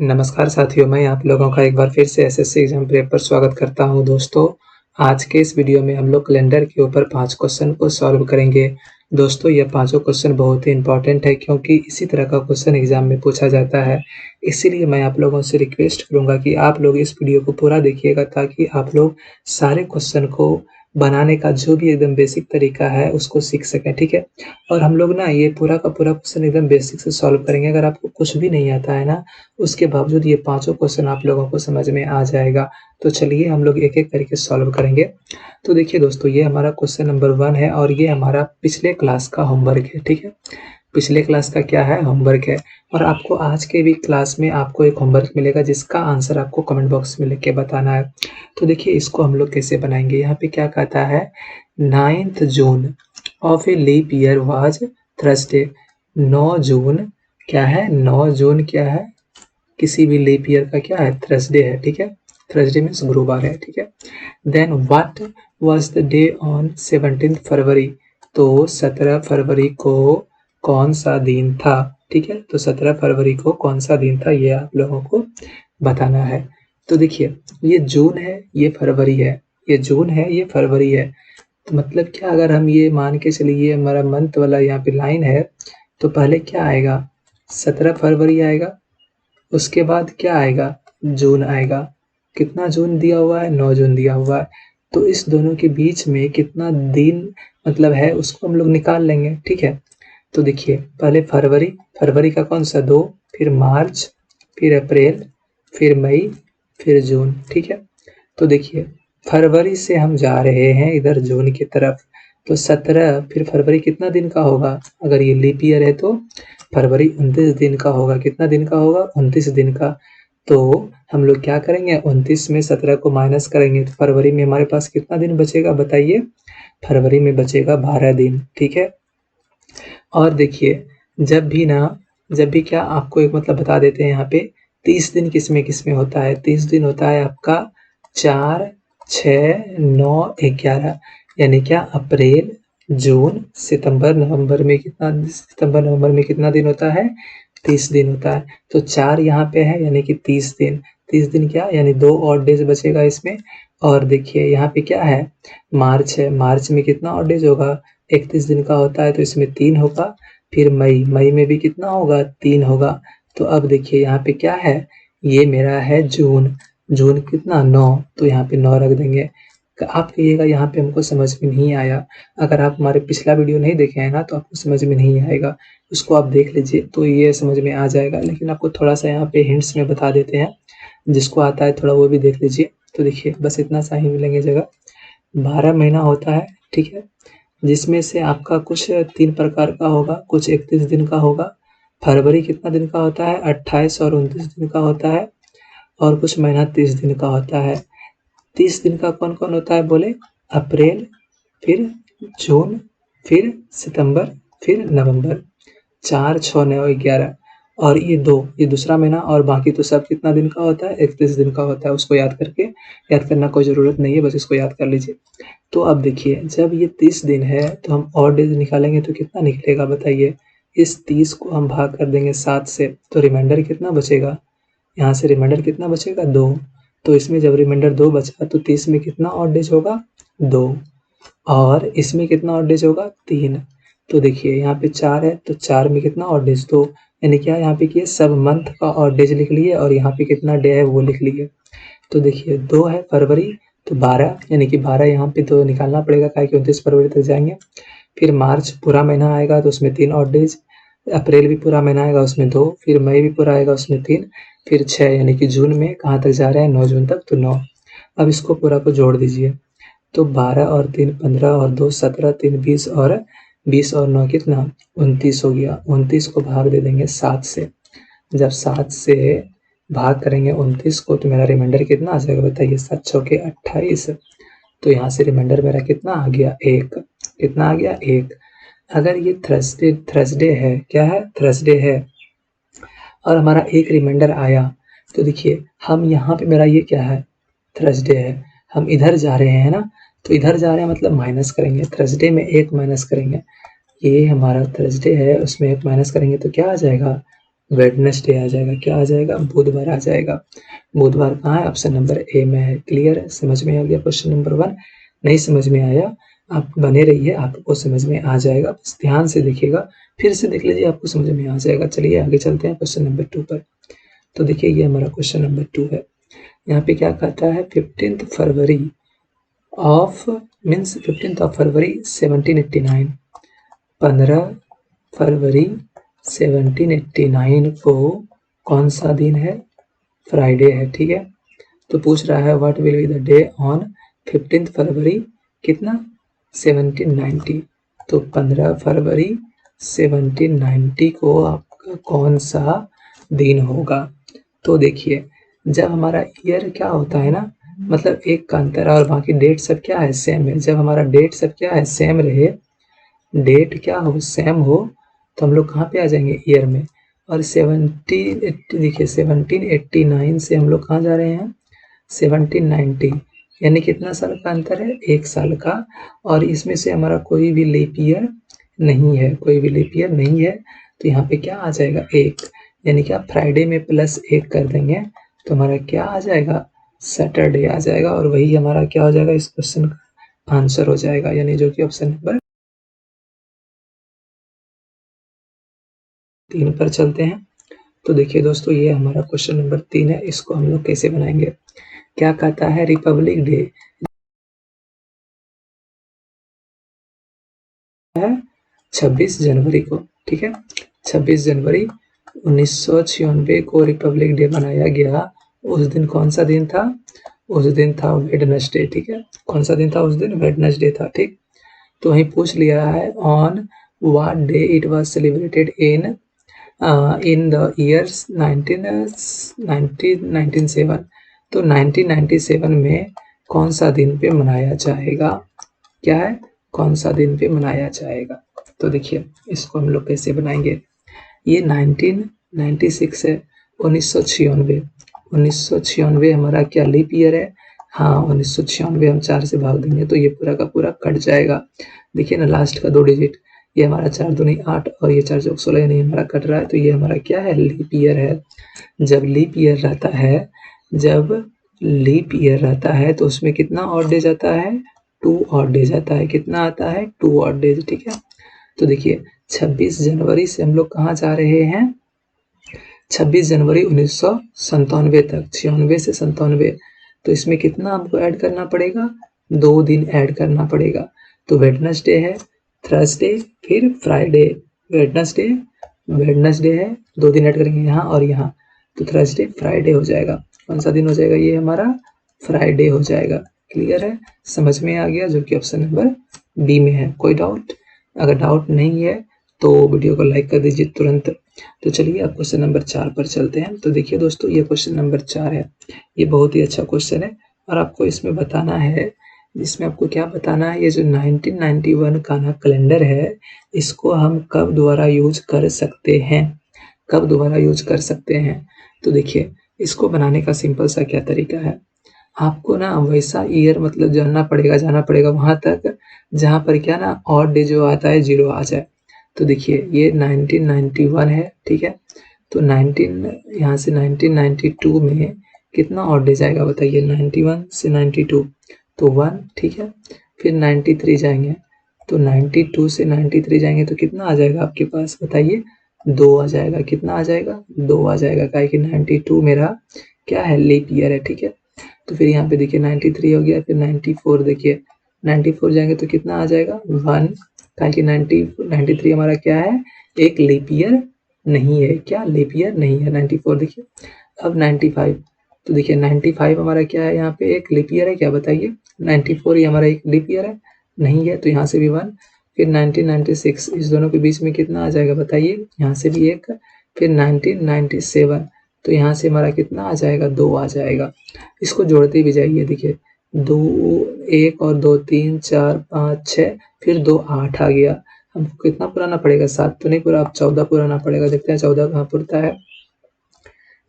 नमस्कार साथियों, मैं आप लोगों का एक बार फिर से एसएससी एग्ज़ाम प्रेप पर स्वागत करता हूं। दोस्तों, आज के इस वीडियो में हम लोग कैलेंडर के ऊपर 5 क्वेश्चन को सॉल्व करेंगे। दोस्तों, ये पाँचों क्वेश्चन बहुत ही इम्पोर्टेंट है क्योंकि इसी तरह का क्वेश्चन एग्ज़ाम में पूछा जाता है। इसीलिए मैं आप लोगों से रिक्वेस्ट करूँगा कि आप लोग इस वीडियो को पूरा देखिएगा ताकि आप लोग सारे क्वेश्चन को बनाने का जो भी एकदम बेसिक तरीका है उसको सीख सकें, ठीक है? और हम लोग ना ये पूरा का पूरा क्वेश्चन एकदम बेसिक से सॉल्व करेंगे। अगर आपको कुछ भी नहीं आता है ना, उसके बावजूद ये पाँचों क्वेश्चन आप लोगों को समझ में आ जाएगा। तो चलिए हम लोग एक-एक करके सॉल्व करेंगे। तो देखिए दोस्तों, ये हमारा क्वेश्चन नंबर 1 है और ये हमारा पिछले क्लास का होमवर्क है, ठीक है? पिछले क्लास का क्या है? होमवर्क है। और आपको आज के भी क्लास में आपको एक होमवर्क मिलेगा जिसका आंसर आपको कमेंट बॉक्स में लिख के बताना है। तो देखिए इसको हम लोग कैसे बनाएँगे? यहाँ पे क्या कहता है 9th June of a leap year was Thursday. 9 जून क्या है? 9 जून क्या है? किसी भी लीप ईयर का क्या है? थर्सडे है, ठीक है? थर्सडे मीन्स गुरुवार है, ठीक है? Then what was the day on 17 February? तो 17 फरवरी को कौन सा दिन था? ठीक है? तो 17 फरवरी को कौन सा दिन था ये आप लोगों को बताना है। तो देखिए ये जून है, ये फरवरी है, ये जून है, ये फरवरी है। तो मतलब क्या, अगर हम ये मान के चलिए ये हमारा मंथ वाला यहाँ पे लाइन है, तो पहले क्या आएगा? 17 फरवरी आएगा, उसके बाद क्या आएगा? जून आएगा। कितना जून दिया हुआ है? 9 जून दिया हुआ है। तो इस दोनों के बीच में कितना दिन मतलब है उसको हम लोग निकाल लेंगे, ठीक है? तो देखिए पहले फरवरी, फरवरी का कौन सा? 2, फिर मार्च, फिर अप्रैल, फिर मई, फिर जून, ठीक है? तो देखिए फरवरी से हम जा रहे हैं इधर जून की तरफ, तो 17 फिर फरवरी कितना दिन का होगा? अगर ये लीप ईयर है तो फरवरी 29 दिन का होगा। कितना दिन का होगा? 29 दिन का। तो हम लोग क्या करेंगे? 29 में 17 को माइनस करेंगे तो फरवरी में हमारे पास कितना दिन बचेगा बताइए? फरवरी में बचेगा 12 दिन, ठीक है? और देखिए जब भी क्या आपको एक मतलब बता देते हैं यहाँ पे 30 दिन किसमें होता है? 30 दिन होता है आपका 4, 6, 9, 11 यानी क्या अप्रैल, जून, सितंबर, नवंबर में कितना दिन होता है? 30 दिन होता है। तो 4 यहाँ पे है यानी कि 30 दिन। 30 दिन क्या यानी 2 और डेज बचेगा इसमें। और देखिए यहाँ पे क्या है? मार्च है, मार्च में कितना और डेज होगा? 31 दिन का होता है तो इसमें 3 होगा। फिर मई, मई में भी कितना होगा? 3 होगा। तो अब देखिए यहाँ पे क्या है? ये मेरा है जून, जून कितना? 9, तो यहाँ पे 9 रख देंगे। आप कहिएगा यहाँ पे हमको समझ में नहीं आया। अगर आप हमारे पिछला वीडियो नहीं देखे हैं ना तो आपको समझ में नहीं आएगा। उसको आप देख लीजिए तो ये समझ में आ जाएगा, लेकिन आपको थोड़ा-सा यहाँ पे हिंट्स में बता देते हैं। जिसको आता है थोड़ा वो भी देख लीजिए। तो देखिए बस इतना सा ही मिलेंगे जगह। 12 महीना होता है, ठीक है? जिसमें से आपका कुछ 3 प्रकार का होगा, कुछ 31 दिन का होगा। फरवरी कितना दिन का होता है? 28 और 29 दिन का होता है। और कुछ महीना 30 दिन का होता है। 30 दिन का कौन-कौन होता है बोले? अप्रैल, फिर जून, फिर सितंबर, फिर नवंबर। 4, 6, 9, 11 और ये 2 ये दूसरा महीना और बाकी तो सब कितना दिन का होता है? 31 दिन का होता है। उसको याद करना कोई ज़रूरत नहीं है, बस इसको याद कर लीजिए। तो अब देखिए जब ये 30 दिन है तो हम ऑड डेज़ निकालेंगे तो कितना निकलेगा बताइए? इस 30 को हम भाग कर देंगे 7 से तो रिमाइंडर कितना बचेगा? यहाँ से रिमाइंडर कितना बचेगा? 2। तो इसमें जब रिमाइंडर 2 बचा तो 30 में कितना ऑड डेज़ होगा? 2 और इसमें कितना ऑड डेज़ होगा? 3। तो देखिए यहाँ पे 4 है तो 4 में कितना ऑड डेज़? 2 यानी क्या यहाँ पे किए सब मंथ का ऑड डेज़ लिख लिए और यहाँ पे कितना डे है वो लिख लिए। तो देखिए 2 है फरवरी तो 12 यानी कि 12 यहाँ पे तो निकालना पड़ेगा काहे कि 29 फरवरी तक जाएँगे। फिर मार्च पूरा महीना आएगा तो उसमें 3 ऑड डेज़। अप्रैल भी पूरा महीना आएगा उसमें 2, फिर मई भी पूरा आएगा उसमें 3, फिर 6 यानी कि जून में कहाँ तक जा रहे हैं? 9 जून तक तो 9। अब इसको पूरा को जोड़ दीजिए। तो 12 और 3 15 और 2 17 3 20 और 9 कितना? 29 हो गया। 29 को भाग दे देंगे 7 से। जब 7 से भाग करेंगे 29 को तो मेरा रिमाइंडर कितना आ जाएगा बताइए? 7 चौके 28। तो यहाँ से रिमाइंडर मेरा कितना आ गया? 1। कितना आ गया? 1। अगर ये थर्सडे है, क्या है? थर्सडे है और हमारा एक रिमाइंडर आया तो देखिए हम यहाँ पे मेरा ये क्या है? थर्सडे है। हम इधर जा रहे हैं ना, तो इधर जा रहे हैं मतलब माइनस करेंगे। थर्सडे में 1 माइनस करेंगे। ये हमारा थर्सडे है उसमें 1 माइनस करेंगे तो क्या आ जाएगा? वेडनेसडे आ जाएगा। क्या आ जाएगा? बुधवार आ जाएगा। बुधवार कहाँ है? ऑप्शन नंबर ए में है। क्लियर है? समझ में आ गया क्वेश्चन नंबर 1? नहीं समझ में आया आप बने रहिए, आपको समझ में आ जाएगा। बस ध्यान से देखिएगा, फिर से देख लीजिए, आपको समझ में आ जाएगा। चलिए आगे चलते हैं क्वेश्चन नंबर 2 पर। तो देखिए ये हमारा क्वेश्चन नंबर 2 है। यहाँ पे क्या कहता है? 15 फरवरी ऑफ मीन्स 15 फरवरी 1789। 15 फरवरी 1789 को कौन सा दिन है? फ्राइडे है। ठीक है, तो पूछ रहा है what will be the day on 15 फरवरी कितना? 1790। तो 15 फरवरी 1790 को आपका कौन सा दिन होगा? तो देखिए, जब हमारा ईयर क्या होता है ना, मतलब एक का अंतर और बाकी डेट सब क्या है? सेम है। जब हमारा डेट सब क्या है? सेम रहे, डेट क्या हो? सेम हो, तो हम लोग कहाँ पे आ जाएंगे? ईयर में। और 1780 देखिए 1789 से हम लोग कहाँ जा रहे हैं? 1790, यानी कितना साल का अंतर है? 1 साल का। और इसमें से हमारा कोई भी लीप ईयर नहीं है, कोई भी लीप ईयर नहीं है। तो यहाँ पे क्या आ जाएगा? 1, यानी कि आप फ्राइडे में प्लस 1 कर देंगे तो हमारा क्या आ जाएगा? सैटरडे आ जाएगा। और वही हमारा क्या हो जाएगा? इस क्वेश्चन का आंसर हो जाएगा, यानी जो कि ऑप्शन नंबर 3 पर चलते हैं। तो देखिए दोस्तों, ये हमारा क्वेश्चन नंबर 3 है। इसको हम लोग कैसे बनाएंगे? क्या कहता है? रिपब्लिक डे है 26 जनवरी को। ठीक है, 26 जनवरी 1996 को रिपब्लिक डे मनाया गया। उस दिन कौन सा दिन था? उस दिन था वेडनेसडे। ठीक है, कौन सा दिन था उस दिन? वेडनेसडे था। ठीक, तो वहीं पूछ लिया है on what day it was celebrated in the years 1997। तो 1997 में कौन सा दिन पे मनाया जाएगा? क्या है? कौन सा दिन पे मनाया जाएगा? तो देखिए इसको हम लोग कैसे बनाएंगे। ये 1996 है, 1996। 1996 हमारा क्या लीप ईयर है? हाँ, 1996 हम 4 से भाग देंगे तो ये पूरा का पूरा कट जाएगा। देखिए ना, लास्ट का 2 डिजिट, ये हमारा 4 दूनी 8 और ये 4 चौक 16, यानी हमारा कट रहा है। तो ये हमारा क्या है? लीप ईयर है। जब लीप ईयर रहता है, जब लीप ईयर रहता है तो उसमें कितना ऑड डेज आता है? 2 ऑड डेज आता है। कितना आता है? 2 ऑड डेज। ठीक है, तो देखिए 26 जनवरी से हम लोग कहाँ जा रहे हैं? 26 जनवरी 1997 तक, 96 से 97। तो इसमें कितना हमको ऐड करना पड़ेगा? 2 दिन ऐड करना पड़ेगा। तो वेडनेसडे है, थर्सडे, फिर फ्राइडे। वेडनेसडे, वेडनेसडे है, 2 दिन ऐड करेंगे यहाँ और यहाँ, तो थर्सडे फ्राइडे हो जाएगा। कौन सा दिन हो जाएगा? ये हमारा फ्राइडे हो जाएगा। क्लियर है? समझ में आ गया, जो कि ऑप्शन नंबर बी में है। कोई डाउट? अगर डाउट नहीं है तो वीडियो को लाइक कर दीजिए तुरंत। तो चलिए अब क्वेश्चन नंबर 4 पर चलते हैं। तो देखिए दोस्तों, ये क्वेश्चन नंबर 4 है। ये बहुत ही अच्छा क्वेश्चन है और आपको इसमें बताना है, इसमें आपको क्या बताना है? ये जो 1991 का ना कैलेंडर है, इसको हम कब दोबारा यूज कर सकते हैं? कब दोबारा यूज कर सकते हैं? तो देखिए, इसको बनाने का सिंपल सा क्या तरीका है, आपको ना वैसा ईयर मतलब जाना पड़ेगा वहां तक जहां पर क्या ना ऑड डे जो आता है 0 आ जाए। तो देखिए ये 1991 है। ठीक है, तो 19 यहाँ से 1992 में कितना ऑड डे जाएगा बताइए? 91 से 92 तो 1। ठीक है, फिर 93 जाएंगे, तो 92 से 93 जाएंगे तो कितना आ जाएगा आपके पास? बताइए, 2 आ जाएगा। कितना आ जाएगा? 2 आ जाएगा, काहे कि 92 मेरा क्या है? लीप ईयर है। ठीक है, तो फिर यहाँ पे देखिए 93 हो गया, फिर 94 देखिए, 94 जाएंगे तो कितना आ जाएगा? 1, काहे कि 93 हमारा क्या है? एक लीप ईयर नहीं है। क्या? लीप ईयर नहीं है 94। देखिए अब 95, तो देखिए 95 हमारा क्या है? यहाँ पे एक लीप ईयर है क्या? बताइए, 94 ही हमारा एक लीप ईयर है नहीं है, तो यहाँ से भी 1। फिर 1996, इस दोनों के बीच में कितना आ जाएगा बताइए? यहाँ से भी 1। फिर 1997, तो यहाँ से हमारा कितना आ जाएगा? 2 आ जाएगा। इसको जोड़ते भी जाइए, देखिए 2, 1 और 2 3 4 5 6, फिर 2 8 आ गया। हमको कितना पुराना पड़ेगा? 7 तो नहीं पूरा, अब 14 पुराना पड़ेगा। देखते हैं 14 कहाँ पुरता है।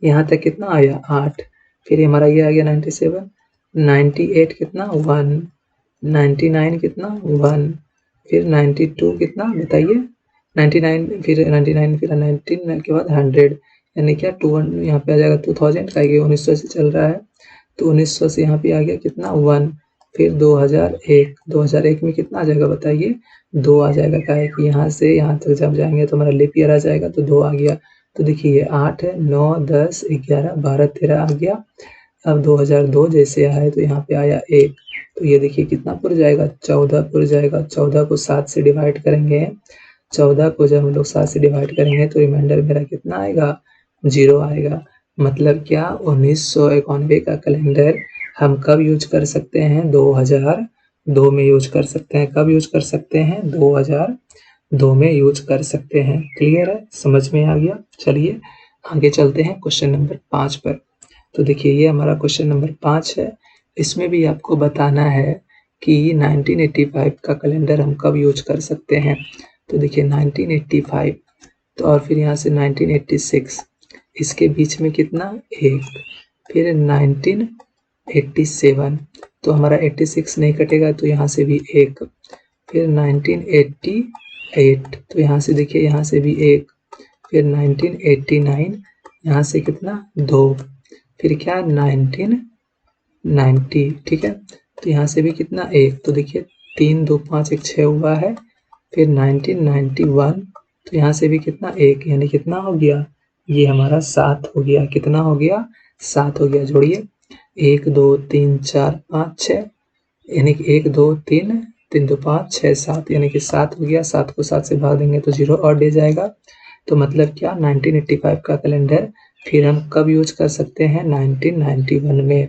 यहाँ तक कितना आया? 8। फिर हमारा ये आ गया 97, 98 कितना? 1, 99 कितना? 1, फिर 92 कितना बताइए? 99, फिर 99, फिर 19 के बाद 100, यानी क्या यहाँ पे आ जाएगा 2000 का, 1900 से चल रहा है तो 1900 से यहाँ पे आ गया कितना 1, फिर 2001 में कितना आ जाएगा बताइए 2 आ जाएगा। क्या है कि यहाँ से यहाँ तक जब जाएंगे तो हमारा लीप ईयर आ जाएगा तो 2 आ गया। तो देखिए 8 है, 9, 10, 11, 12, 13 आ गया। अब 2002 जैसे आया तो यहाँ पे आया 1, तो ये देखिए कितना पुर जाएगा 14 पुर जाएगा। 14 को 7 से डिवाइड करेंगे, 14 को जब हम लोग 7 से डिवाइड करेंगे तो रिमाइंडर मेरा कितना आएगा 0 आएगा। मतलब क्या 1991 का कैलेंडर हम कब यूज कर सकते हैं 2002 में यूज कर सकते हैं। कब यूज कर सकते हैं 2002 में यूज कर सकते हैं। क्लियर है, समझ में आ गया। चलिए आगे चलते हैं क्वेश्चन नंबर 5 पर। तो देखिए ये हमारा क्वेश्चन नंबर 5 है। इसमें भी आपको बताना है कि 1985 का कैलेंडर हम कब यूज कर सकते हैं। तो देखिए 1985 तो और फिर यहाँ से 1986, इसके बीच में कितना 1, फिर 1987 तो हमारा 86 नहीं कटेगा तो यहाँ से भी 1, फिर 1988 तो यहाँ से देखिए यहाँ से भी 1, फिर 1989 यहाँ से कितना 2, फिर क्या 1990, ठीक है तो यहाँ से भी कितना 1, तो देखिए 3, 2, 5, 1, 6 हुआ है। फिर 1991 तो यहाँ से भी कितना 1, यानी कितना हो गया ये हमारा 7 हो गया। कितना हो गया 7 हो गया। जोड़िए 1, 2, 3, 4, 5, 6 यानी कि 1, 2, 3, 3, 2, 5, 6, 7 यानी कि 7 हो गया। 7 को 7 से भाग देंगे तो 0 और डे जाएगा। तो मतलब क्या 1985 का कैलेंडर फिर हम कब यूज कर सकते हैं 1991 में।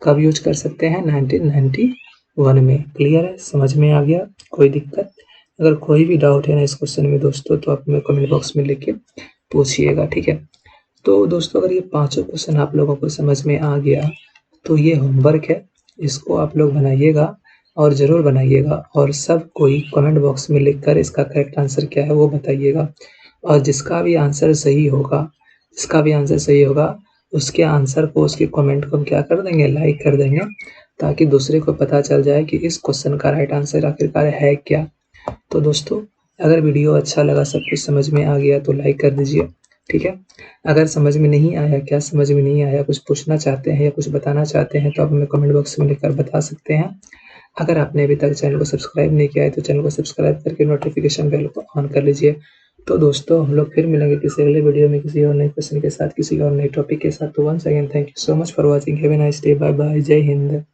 कब यूज कर सकते हैं 1991 में। क्लियर है, समझ में आ गया। कोई दिक्कत, अगर कोई भी डाउट है ना इस क्वेश्चन में दोस्तों तो आप हमें कमेंट बॉक्स में लिख के पूछिएगा, ठीक है। तो दोस्तों अगर ये पांचों क्वेश्चन आप लोगों को समझ में आ गया तो ये होमवर्क है, इसको आप लोग बनाइएगा और ज़रूर बनाइएगा और सब कोई कमेंट बॉक्स में लिखकर इसका करेक्ट आंसर क्या है वो बताइएगा। और जिसका भी आंसर सही होगा उसके आंसर को, उसके कमेंट को हम क्या कर देंगे लाइक कर देंगे, ताकि दूसरे को पता चल जाए कि इस क्वेश्चन का राइट आंसर आखिरकार है क्या। तो दोस्तों अगर वीडियो अच्छा लगा, सब कुछ समझ में आ गया तो लाइक कर दीजिए, ठीक है। अगर समझ में नहीं आया, क्या समझ में नहीं आया, कुछ पूछना चाहते हैं या कुछ बताना चाहते हैं तो आप हमें कमेंट बॉक्स में लिखकर बता सकते हैं। अगर आपने अभी तक चैनल को सब्सक्राइब नहीं किया है तो चैनल को सब्सक्राइब करके नोटिफिकेशन बेल को ऑन कर लीजिए। तो दोस्तों हम लोग फिर मिलेंगे किसी अगले वीडियो में किसी और नए क्वेश्चन के साथ, किसी और नए टॉपिक के साथ। तो once again thank you so much for watching. Have a nice day, bye bye, जय हिंद।